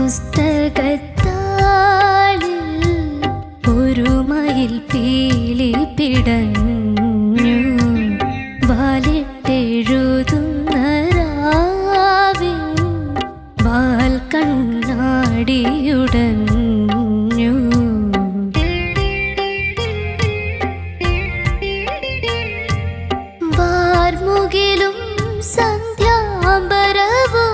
പുസ്തകത്താളിൽ ഒരു മയിൽ പീലി പിടഞ്ഞു. വാലിട്ടെഴുതുന്ന രാവിൻ വാൽ കണ്ണാടിയുടഞ്ഞു. വാർമുകിലും സന്ധ്യാംബരവും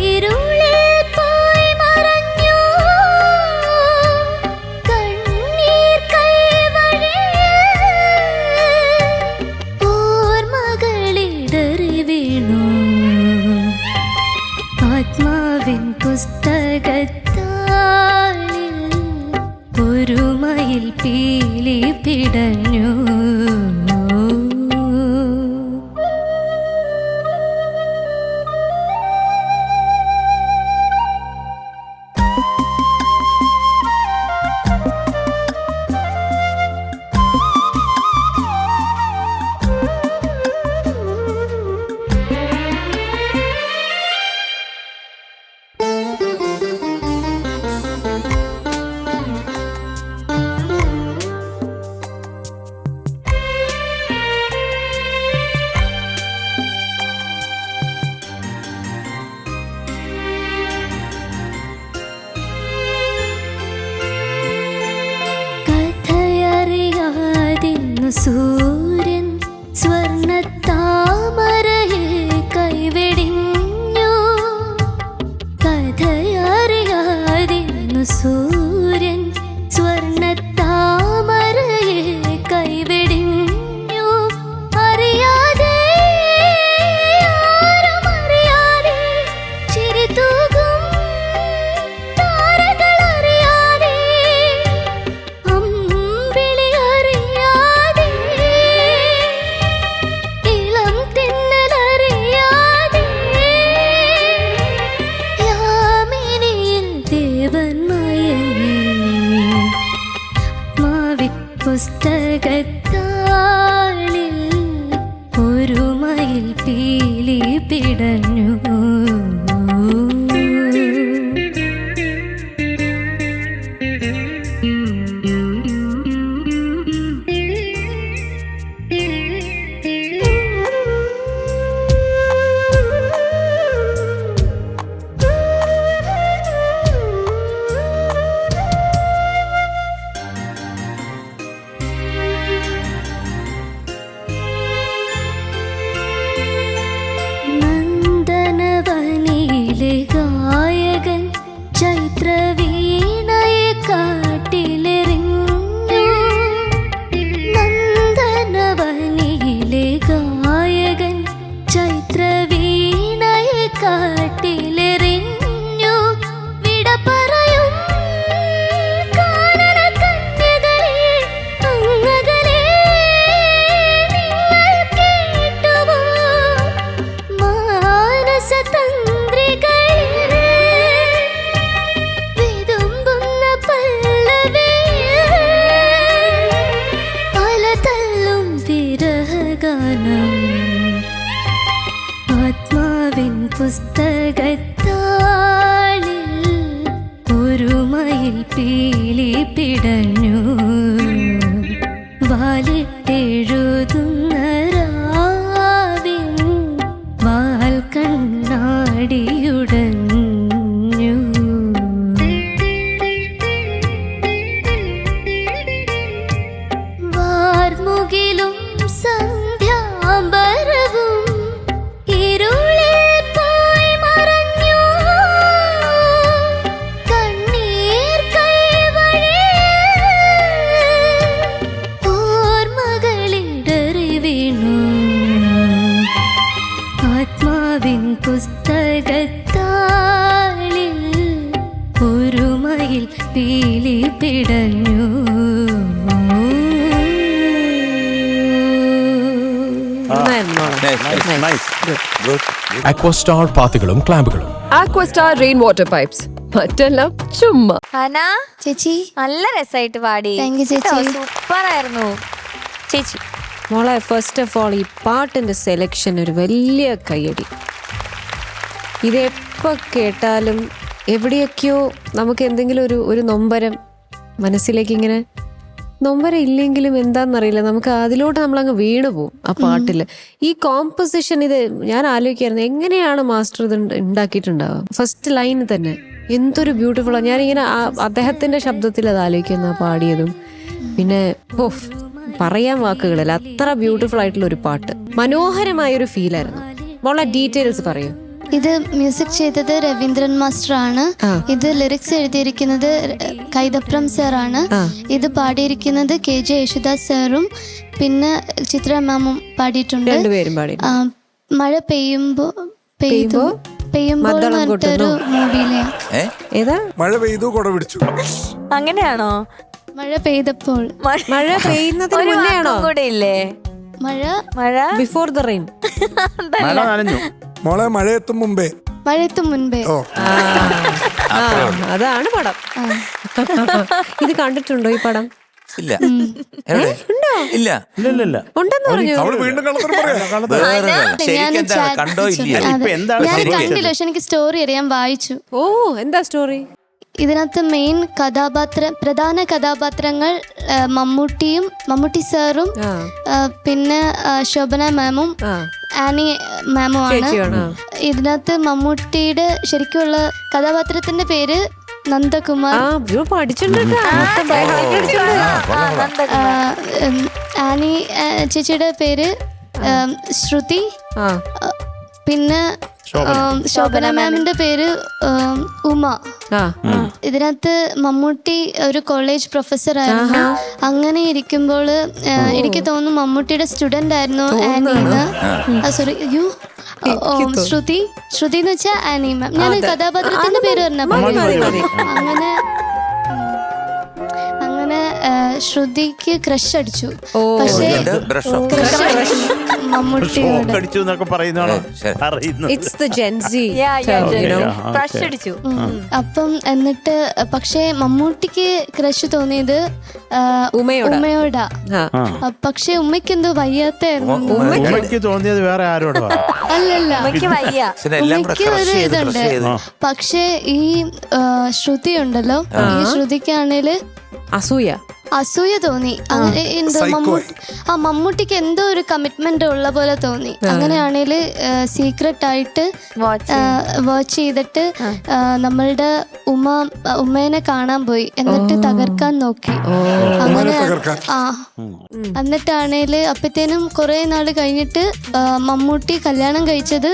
ഇരുളിൽ പോയി മറഞ്ഞു. കണ്ണീർ കൈവഴിയിൽ ഓർമ്മകളിടറി വീണു. ആത്മാവിൻ പുസ്തകത്താളിൽ ഒരു മയിൽ പീലി പിടഞ്ഞു. സൂര്യൻ സ്വർണ്ണത്താമരയെ കൈവെടിഞ്ഞു. കഥയറിയാതിരുന്നു സൂര്യൻ സ്വർണ്ണത്താമരയെ കൈവെടിഞ്ഞു. അറിയാതെ ആരുമറിയാതെ ചിരി തൂകും താരകളറിയാതെ അമ്പിളി അറിയാതെ ഇളം തിന്നലറിയാതെ യാമിനിയിൽ ദേവൻ മയങ്ങി. ആത്മാവിൻ പുസ്തകത്താളിൽ ഒരു മയിൽ പീലി പിടഞ്ഞു. നന്ദനവനിയിലെ ഗായകൻ ചൈത്രവീണയെ കാട്ടിലെറിഞ്ഞു. നന്ദനവനിയിലെ ഗായകൻ ചൈത്രവീണയെ കാട്ടിലെറിഞ്ഞു. വിട പറയും കാനന കന്യകളെ അങ്ങകലെ നിങ്ങൾ കേട്ടുവോ? മാനസതന്ത്രികളിൽ വിതുമ്പുന്ന പല്ലവിയിൽ അലതല്ലും വിരഹഗാനം. ആത്മാവിൻ പുസ്തകത്താളിൽ ഒരു മയിൽ പീലി പിടഞ്ഞു. വാലിട്ടെഴുതുന്ന രാവിൻ വാൽ കണ്ണാടിയുടഞ്ഞു. വാർമുകിലും സന്ധ്യാംബരവും ഇരുളിൽ പോയി മറഞ്ഞു. കണ്ണീർ കൈവഴിയിൽ ഓർമ്മകളിടറി വീണു. ആത്മാവിൻ പുസ്തകത്താളിൽ ഒരു മയിൽ പീലി പിടഞ്ഞു. അക്വസ്റ്റാർ പാത്തുകളും ക്ലാമ്പുകളും. Aquastar rain water pipes. മറ്റെല്ലാം ചുമ്മാ. ഹന ചേച്ചി നല്ല രസമായിട്ട് പാടി. Thank you ചേച്ചി. സൂപ്പർ ആയിരുന്നു ചേച്ചി. മോളെ ഫസ്റ്റ് ഓഫ് ഓൾ ഈ പാട്ടിൻ്റെ സെലക്ഷൻ ഒരു വലിയ കയ്യടി. ഇതെപ്പോൾ കേട്ടാലും എവിടെയൊക്കെയോ നമുക്ക് എന്തെങ്കിലും ഒരു നൊമ്പരം മനസ്സിലേക്ക് ഇങ്ങനെ, നൊമ്പരം ഇല്ലെങ്കിലും എന്താണെന്നറിയില്ല, നമുക്ക് അതിലോട്ട് നമ്മളങ്ങ് വീണു പോവും ആ പാട്ടില്. ഈ കോമ്പോസിഷൻ ഇത് ഞാൻ ആലോചിക്കായിരുന്നു, എങ്ങനെയാണ് മാസ്റ്റർ ഇത് ഉണ്ടാക്കിയിട്ടുണ്ടാവുക. ഫസ്റ്റ് ലൈൻ തന്നെ എന്തൊരു ബ്യൂട്ടിഫുള്ളാണ്. ഞാനിങ്ങനെ അദ്ദേഹത്തിന്റെ ശബ്ദത്തിൽ അത് ആലോചിക്കുന്ന പാടിയതും, പിന്നെ പറയാൻ വാക്കുകളില്ല, അത്ര ബ്യൂട്ടിഫുൾ ആയിട്ടുള്ള ഒരു പാട്ട്, മനോഹരമായൊരു ഫീലായിരുന്നു. മോളെ ഡീറ്റെയിൽസ് പറയൂ. ഇത് മ്യൂസിക് ചെയ്തത് രവീന്ദ്രൻ മാസ്റ്റർ ആണ്. ഇത് ലിറിക്സ് എഴുതിയിരിക്കുന്നത് കൈതപ്രം സാർ ആണ്. ഇത് പാടിയിരിക്കുന്നത് KJ യേശുദാസ് സാറും പിന്നെ ചിത്ര മാമും പാടിയിട്ടുണ്ട്. രണ്ടുപേരും പാടി. മഴ പെയ്യുമ്പോൾ പറഞ്ഞിട്ടൊരു മൂവിയിലെ ഏതാ മഴ പെയ്തു കൊട പിടിച്ചു, അങ്ങനെയാണോ? മഴ പെയ്തപ്പോൾ, മഴ പെയ്യുന്നതിന് മുന്നെയാണോ? കൂടെ ഇല്ലേ മഴ ബിഫോർ ദ റെയിൻ. മോളെ മഴയെത്തും മുമ്പേ, മഴയത്തും മുൻപേ. അതാണ് പടം. ഇത് കണ്ടിട്ടുണ്ടോ ഈ പടം? ഇല്ല. ഇല്ല ഉണ്ടെന്ന് പറഞ്ഞു. അവള് വീണ്ടും കള്ളത്തരം പറയാ. കണ്ടോ ഇല്ലയോ? ഞാൻ കണ്ടില്ല, പക്ഷെ എനിക്ക് സ്റ്റോറി അറിയാൻ, വായിച്ചു. ഓ, എന്താ സ്റ്റോറി? ഇതിനകത്ത് മെയിൻ പ്രധാന കഥാപാത്രങ്ങൾ മമ്മൂട്ടി സാറും പിന്നെ ശോഭന മാമും ആനി മാമും ആണ്. ഇതിനകത്ത് മമ്മൂട്ടിയുടെ ശരിക്കുള്ള കഥാപാത്രത്തിന്റെ പേര് നന്ദകുമാർ. ആനി ചേച്ചിയുടെ പേര് ശ്രുതി. പിന്നെ ശോഭന മാമിന്റെ പേര് ഉമ. ഇതിനകത്ത് മമ്മൂട്ടി ഒരു കോളേജ് പ്രൊഫസർ ആയിരുന്നു. അങ്ങനെ ഇരിക്കുമ്പോൾ എനിക്ക് തോന്നുന്നു മമ്മൂട്ടിയുടെ സ്റ്റുഡന്റ് ആയിരുന്നു ആനിന്ന്. സോറി, ശ്രുതി എന്ന് വെച്ചാൽ ആനി മാം. ഞാൻ കഥാപാത്രത്തിന്റെ പേര് പറഞ്ഞ അങ്ങനെ ശ്രുതിക്ക് ക്രഷ് അടിച്ചു. പക്ഷേ മമ്മൂട്ടിയോട് അപ്പം എന്നിട്ട് പക്ഷേ മമ്മൂട്ടിക്ക് ക്രഷ് തോന്നിയത് ഉമ്മയോടാ. പക്ഷെ ഉമ്മയ്ക്ക് എന്തോ വയ്യാത്തായിരുന്നു. തോന്നിയത് വേറെ ആരോടാ? അല്ലല്ല, ഉമ്മയ്ക്ക് ഒരു ഇതുണ്ട്. പക്ഷെ ഈ ശ്രുതി ഉണ്ടല്ലോ, ഈ ശ്രുതിക്കാണേല് അസൂയ തോന്നി. മമ്മൂട്ടിക്ക് എന്തോ ഒരു കമ്മിറ്റ്മെന്റ് ഉള്ള പോലെ തോന്നി. അങ്ങനെയാണേല് സീക്രട്ട് ആയിട്ട് വാച്ച് ചെയ്തിട്ട് നമ്മളുടെ ഉമ്മേനെ കാണാൻ പോയി. എന്നിട്ട് തകർക്കാൻ നോക്കി. അങ്ങനെ എന്നിട്ടാണേല് അപ്പത്തേനും കുറെ നാള് കഴിഞ്ഞിട്ട് മമ്മൂട്ടി കല്യാണം കഴിച്ചത്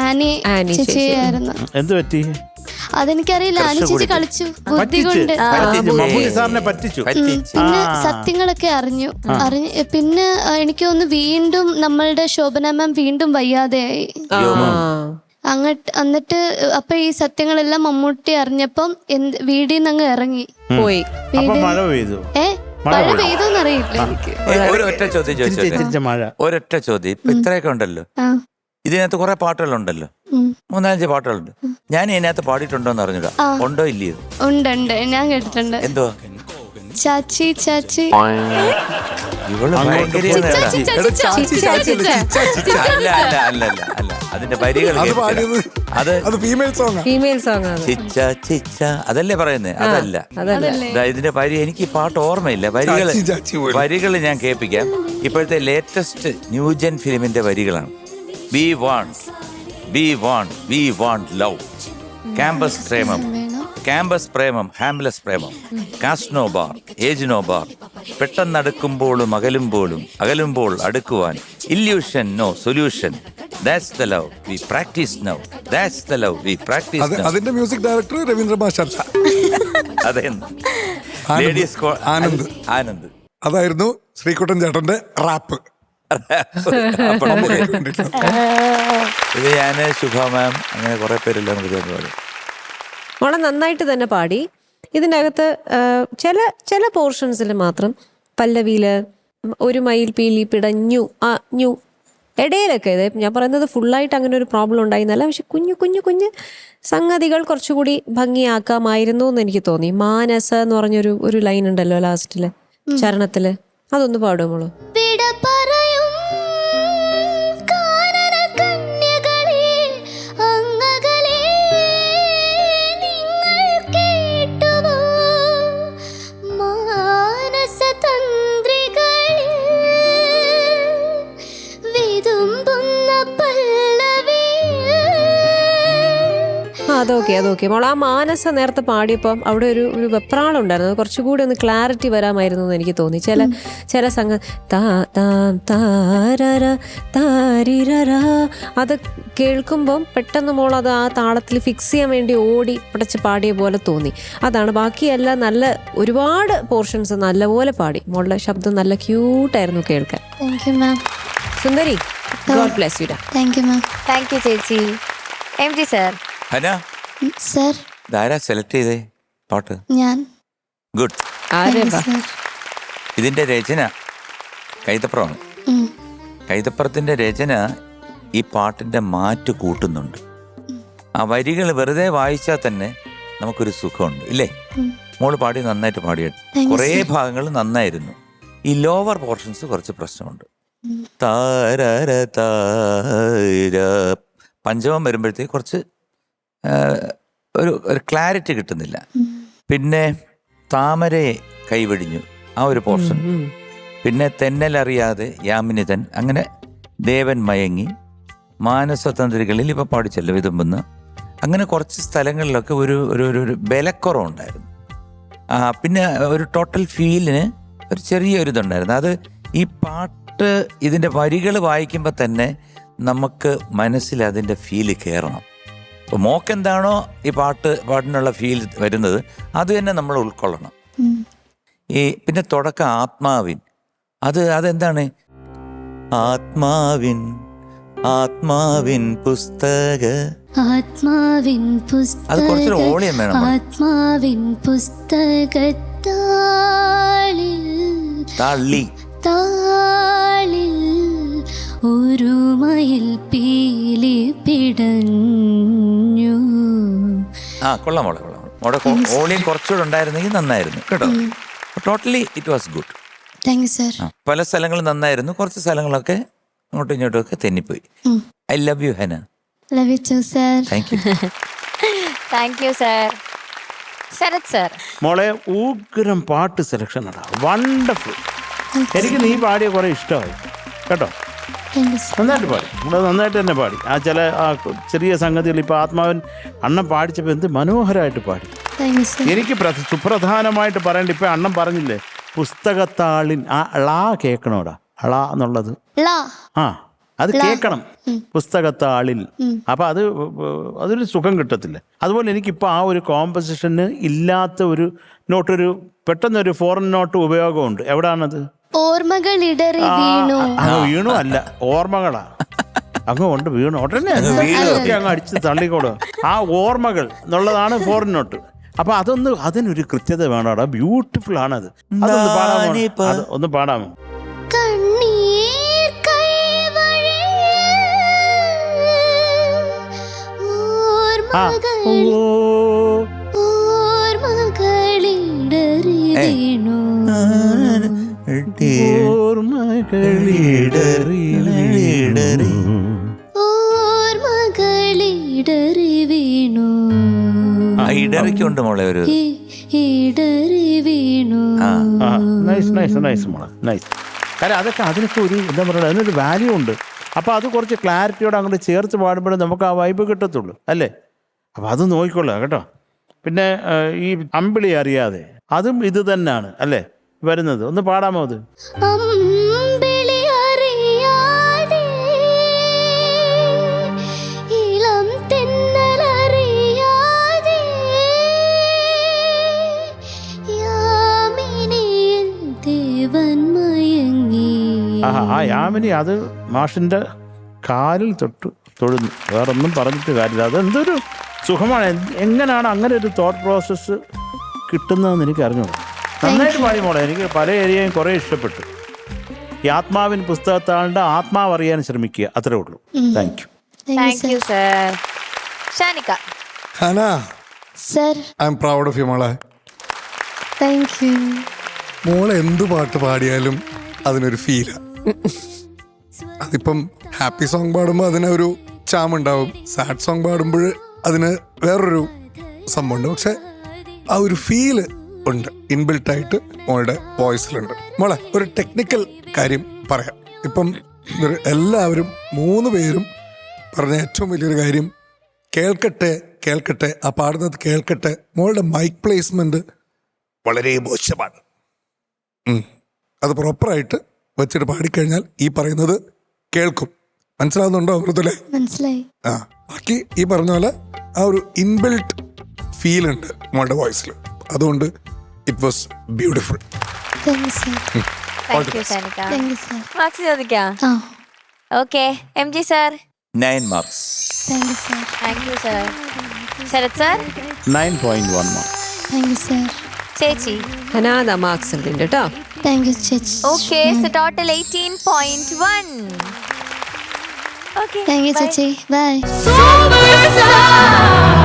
ആനി ചേച്ചിയായിരുന്നു. എന്ത് പറ്റി അതെനിക്കറിയില്ല. ആനി ചേച്ചി കളിച്ചു, ബുദ്ധി കൊണ്ട്. പിന്നെ സത്യങ്ങളൊക്കെ അറിഞ്ഞു. പിന്നെ എനിക്ക് തോന്നുന്നു വീണ്ടും നമ്മളുടെ ശോഭന മാം വീണ്ടും വയ്യാതെയായി. എന്നിട്ട് അപ്പൊ ഈ സത്യങ്ങളെല്ലാം മമ്മൂട്ടി അറിഞ്ഞപ്പം വീടിൽ നിന്ന് അങ്ങ് ഇറങ്ങി പോയി. മഴ പെയ്തോന്നറിയില്ല എനിക്ക്. ഒരൊറ്റ ചോദ്യം, ഇപ്പൊ ഇത്രയൊക്കെ ഉണ്ടല്ലോ, ഇതിനകത്ത് കുറെ പാട്ടുകളുണ്ടല്ലോ, 3-4 പാട്ടുകളുണ്ട്. ഞാൻ ഇതിനകത്ത് പാടിയിട്ടുണ്ടോന്ന് അറിഞ്ഞില്ല. ഉണ്ടോ ഇല്ലയോ? ഉണ്ട്, ഞാൻ കേട്ടിട്ടുണ്ട്. എന്തോ ചാച്ചി ചാച്ചി ഇവള് ഭയങ്കര അല്ല അതിന്റെ വരികൾ അത് ഫീമെയിൽ സോങ് ചിച്ച ചിച്ച അതല്ലേ പറയുന്നത്? അതല്ല. ഇതിന്റെ വരി എനിക്ക് പാട്ട് ഓർമ്മയില്ല. വരികൾ ഞാൻ കേൾപ്പിക്കാം. ഇപ്പോഴത്തെ ലേറ്റസ്റ്റ് ന്യൂജൻ ഫിലിമിന്റെ വരികളാണ്. We want love. ക്യാമ്പസ് പ്രേമം, ഹാംലെസ് പ്രേമം, caste no bar, age no bar, പെട്ടെന്നടുക്കുമ്പോഴും അകലുമ്പോൾ അടുക്കുവാൻ, illusion no solution, that's the love we practice now, that's the love we practice now. അതിന്റെ മ്യൂസിക് ഡയറക്ടർ രവീന്ദ്ര മാസ്റ്റർ. അതെ, ആനന്ദ്. അതായിരുന്നു ശ്രീകുട്ടൻ ചേട്ടന്റെ റാപ്പ്. ഇത് ഞാന് ശുഭ മാം, അങ്ങനെ കുറെ പേരെല്ലാം പാടി. വളരെ നന്നായിട്ട് തന്നെ പാടി. ഇതിൻ്റെ അകത്ത് ചില പോർഷൻസിൽ മാത്രം പല്ലവിയില് ഒരു മയിൽ പീലി പിടഞ്ഞു ഇടയിലൊക്കെ, ഇത് ഞാൻ പറയുന്നത് ഫുള്ളായിട്ട് അങ്ങനെ ഒരു പ്രോബ്ലം ഉണ്ടായിരുന്നല്ല, പക്ഷെ കുഞ്ഞു സംഗതികൾ കുറച്ചുകൂടി ഭംഗിയാക്കാമായിരുന്നു എന്ന് എനിക്ക് തോന്നി. മാനസ എന്ന് പറഞ്ഞൊരു ലൈൻ ഉണ്ടല്ലോ ലാസ്റ്റില് ചരണത്തില്, അതൊന്ന് പാടുമോളൂ. അതൊക്കെ മോൾ ആ മാനസ നേരത്തെ പാടിയപ്പം അവിടെ ഒരു വെപ്രാളം ഉണ്ടായിരുന്നു. കുറച്ചുകൂടി ഒന്ന് ക്ലാരിറ്റി വരാമായിരുന്നു എന്ന് എനിക്ക് തോന്നി. ചില സംഘം അത് കേൾക്കുമ്പം പെട്ടെന്ന് മോൾ അത് ആ താളത്തിൽ ഫിക്സ് ചെയ്യാൻ വേണ്ടി ഓടി പിടച്ച് പാടിയ പോലെ തോന്നി. അതാണ്. ബാക്കിയെല്ലാം നല്ല ഒരുപാട് പോർഷൻസ് നല്ലപോലെ പാടി. മോളുടെ ശബ്ദം നല്ല ക്യൂട്ടായിരുന്നു കേൾക്കാൻ. Thank you ma'am. സുന്ദരി, God bless you. Thank you ma'am. Thank you ചേച്ചി. MG sir. ഹന സർ, ഇതാരാ സെലക്ട് ചെയ്തേ പാട്ട്? ഞാൻ. ഗുഡ്. സർ. ഇതിന്റെ രചന കൈതപ്രമാണ്. കൈതപ്രത്തിന്റെ രചന ഈ പാട്ടിന്റെ മാറ്റ് കൂട്ടുന്നുണ്ട്. ആ വരികൾ വെറുതെ വായിച്ചാൽ തന്നെ നമുക്കൊരു സുഖമുണ്ട്, ഇല്ലേ? മോള് പാടി നന്നായിട്ട് പാടിയിട്ട് കുറേ ഭാഗങ്ങൾ നന്നായിരുന്നു. ഈ ലോവർ പോർഷൻസ് കുറച്ച് പ്രശ്നമുണ്ട്. താര താര പഞ്ചമം വരുമ്പോഴത്തേക്ക് കുറച്ച് ഒരു ക്ലാരിറ്റി കിട്ടുന്നില്ല. പിന്നെ താമരയെ കൈവെടിഞ്ഞു ആ ഒരു പോർഷൻ. പിന്നെ തെന്നലറിയാതെ യാമിനിതൻ, അങ്ങനെ ദേവൻ മയങ്ങി, മാനസതന്ത്രികളിൽ ഇപ്പം പാടിച്ചല്ലോ വിതുമ്പുന്ന, അങ്ങനെ കുറച്ച് സ്ഥലങ്ങളിലൊക്കെ ഒരു ബലക്കുറവുണ്ടായിരുന്നു. പിന്നെ ഒരു ടോട്ടൽ ഫീലിന് ഒരു ചെറിയൊരിതുണ്ടായിരുന്നു. അത് ഈ പാട്ട് ഇതിൻ്റെ വരികൾ വായിക്കുമ്പോൾ തന്നെ നമുക്ക് മനസ്സിൽ അതിൻ്റെ ഫീല് കയറണം. ഇപ്പോൾ മോക്കെന്താണോ ഈ പാട്ടിനുള്ള ഫീൽ വരുന്നത് അത് തന്നെ നമ്മൾ ഉൾക്കൊള്ളണം. ഈ പിന്നെ തുടക്കം ആത്മാവിൻ, അതെന്താണ്? ആത്മാവിൻ പുസ്തക, അത് കുറച്ചൊരു ഓളിയം വേണം. ആത്മാവിൻ പുസ്തകത്താളിൽ ഒരു മയിൽ പീലി പിടഞ്ഞു. കൊള്ളാം മോളെ. ഓളിയം കുറച്ചുകൂടെ ഉണ്ടായിരുന്നെങ്കിൽ നന്നായിരുന്നു കേട്ടോ. Totally it was good. Thank you sir. പല സ്ഥലങ്ങളും നന്നായിരുന്നു, കുറച്ച് സ്ഥലങ്ങളൊക്കെ അങ്ങോട്ടും ഇങ്ങോട്ടും ഒക്കെ തെന്നിപ്പോയി. I love you Hana. Love you too sir. Thank you. Thank you sir. Sharath sir. മോളെ ഉഗ്രം പാട്ട് സെലക്ഷൻ ആണ്, വണ്ടർഫുൾ. എനിക്ക് നീ പാടിയ കുറെ ഇഷ്ടമായി കേട്ടോ. നന്നായിട്ട് പാടി, നന്നായിട്ട് തന്നെ പാടി. ആ ചെറിയ സംഗതികൾ ഇപ്പൊ ആത്മാവൻ അണ്ണൻ പാടിച്ചപ്പോൾ എന്ത് മനോഹരമായിട്ട് പാടി. എനിക്ക് സുപ്രധാനമായിട്ട് പറയണ്ട, ഇപ്പൊ അണ്ണൻ പറഞ്ഞില്ലേ പുസ്തകത്താളിൻ, ആ ളാ കേൾക്കണോടാ, ള എന്നുള്ളത് അത് കേൾക്കണം പുസ്തകത്താളിൽ. അപ്പൊ അതൊരു സുഖം കിട്ടത്തില്ല. അതുപോലെ എനിക്കിപ്പോൾ ആ ഒരു കോമ്പസിഷന് ഇല്ലാത്ത ഒരു നോട്ടൊരു പെട്ടെന്നൊരു ഫോറിൻ നോട്ട് ഉപയോഗമുണ്ട്. എവിടാണത്? ഓർമ്മകളിടറി വീണു. വീണു അല്ല, ഓർമ്മകളാ. അങ്ങ് കൊണ്ട് വീണു ഉടനെ അങ്ങ് അടിച്ച് തള്ളിക്കോടുക. ആ ഓർമ്മകൾ എന്നുള്ളതാണ് ഫോറിൻ നോട്ട്. അപ്പൊ അതിനൊരു കൃത്യത വേണോടാ. ബ്യൂട്ടിഫുൾ ആണത്. അതൊന്ന് പാടാമോ? ഒന്ന് പാടാമോ? ഓർമ്മകളിടറി വീണു. ഇടറിക്കുണ്ട് മോളെ ഒരു ഇടറി വീണു. നൈസ് മോളെ, നൈസ്. കാരണം അതിനൊക്കെ ഒരു എന്താ പറയുക, അതിനൊരു വാല്യൂ ഉണ്ട്. അപ്പൊ അത് കുറച്ച് ക്ലാരിറ്റിയോടെ അങ്ങോട്ട് ചേർത്ത് പാടുമ്പോഴേ നമുക്ക് ആ വൈബ് കിട്ടത്തുള്ളൂ, അല്ലേ? അപ്പൊ അത് നോക്കിക്കൊള്ളുക കേട്ടോ. പിന്നെ ഈ അമ്പിളി അറിയാതെ, അതും ഇത് തന്നെയാണ് അല്ലേ വരുന്നത്. ഒന്ന് പാടാമോ അത്? അമ്പിളി അറിയാതെ ഇളം തെന്നലറിയാതെ യാമിനിയിൽ ദേവൻ മയങ്ങി. ആ യാമിനി അത് മാഷിന്റെ കാലിൽ തൊഴുന്നു. വേറൊന്നും പറഞ്ഞിട്ട് കാര്യമില്ല. അതെന്തൊരു സുഖമാണ്. എങ്ങനെയാണ് അങ്ങനെ ഒരു തോട്ട് പ്രോസസ്സ് കിട്ടുന്നതെന്ന് എനിക്ക് അറിഞ്ഞോളൂ. നന്നായിട്ട് പാടി മോളെ. എനിക്ക് പല ഏരിയയും കുറേ ഇഷ്ടപ്പെട്ടു. ഈ ആത്മാവിൻ പുസ്തകത്താളുടെ ആത്മാവ് അറിയാൻ ശ്രമിക്കുക, അത്രേ ഉള്ളൂ. Thank you. Thank you sir. Shanika. Hana, sir. I am proud of you മോളെ. Thank you. മോളെ എന്ത് പാട്ട് പാടിയാലും അതിനൊരു ഫീലാ. അതിപ്പം ഹാപ്പി സോങ് പാടുമ്പോൾ അതിനൊരു ചാമുണ്ടാവും, സാഡ് സോങ് പാടുമ്പോൾ അതിന് വേറൊരു സംഭവമുണ്ട്. പക്ഷെ ആ ഒരു ഫീല് ഉണ്ട്, ഇൻബിൽട്ടായിട്ട് മോളുടെ വോയിസിലുണ്ട്. മോളെ ഒരു ടെക്നിക്കൽ കാര്യം പറയാം. ഇപ്പം എല്ലാവരും 3 പേരും പറഞ്ഞ ഏറ്റവും വലിയൊരു കാര്യം കേൾക്കട്ടെ കേൾക്കട്ടെ, ആ പാടുന്നത് കേൾക്കട്ടെ. മോളുടെ മൈക്ക് പ്ലേസ്മെന്റ് വളരെ മോശമാണ്. അത് പ്രോപ്പറായിട്ട് വെച്ചിട്ട് പാടിക്കഴിഞ്ഞാൽ ഈ പറയുന്നത് കേൾക്കും. മനസ്സിലാവുന്നുണ്ടോ മൃദുലേ? മനസ്സിലായി. ആ, ബാക്കി ഈ പറഞ്ഞ പോലെ ആ ഒരു ഇൻബിൽട്ട് ഫീൽ ഉണ്ട് മോളുടെ വോയിസിൽ. അതുകൊണ്ട് it was beautiful. Thank you sir. Thank you Shanika. Thank you sir. Marks ചോദിക്കാം. ആ okay M G sir. 9 marks. Thank you sir. Thank you sir. Sharath sir. 9.1 marks. Thank you sir. ചേച്ചി. അനാഥ മാർക്സ് ഉണ്ട് കേട്ടോ. താങ്ക് യു ചേച്ചി. Okay so total 18.1. Okay thank you ചേച്ചി. Bye. Superstar